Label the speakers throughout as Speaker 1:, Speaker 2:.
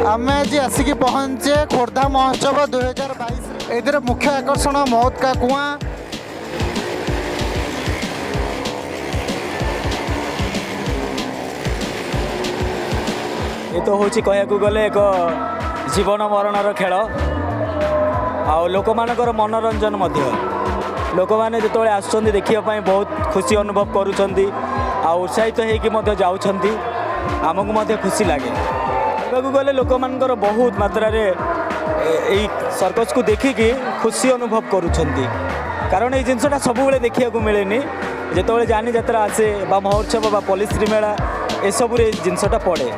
Speaker 1: आम आज आसिक पहुँचे खोर्धा महोत्सव 2022 ए मुख्य आकर्षण मौत का कुआं।
Speaker 2: ये तो हूँ कह गले एक जीवन मरणर खेल आ लोक मानकर मनोरंजन लोक मैंने जो आसुँच देखापी बहुत खुशी अनुभव करुँच उत्साहित होकर जाऊँच आमको खुशी लगे कहूँ गले लोक मानकर बहुत मात्रा सर्कस को देखिकी खुशी अनुभव करुँच कारण ये जिनसा सब देखा मिले जो जानी यात्रा आसे बा महोत्सव बा पल्लीश्री मेला एसबू जिनसा पड़े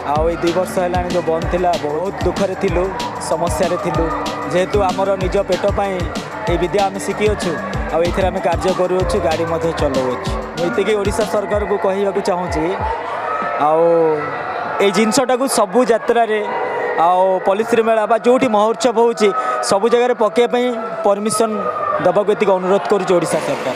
Speaker 2: आई 2 वर्ष है जो बंद थिला बहुत दुखरे थिलु समस्या थिलु जेहेतु आमर निज पेट पाई ये विद्या आम शिखी अच्छु आम कार्य करुच्छू गाड़ी चलाऊँ ये ओडिशा सरकार को कहवाक चाहूँगी आई जिनसटा को सबू यात्रा पल्लीश्री मेला बा जो महोत्सव हो सबू जगह पकड़ापी परमिशन दबाक अनुरोध करुच्ची ओडिशा सरकार।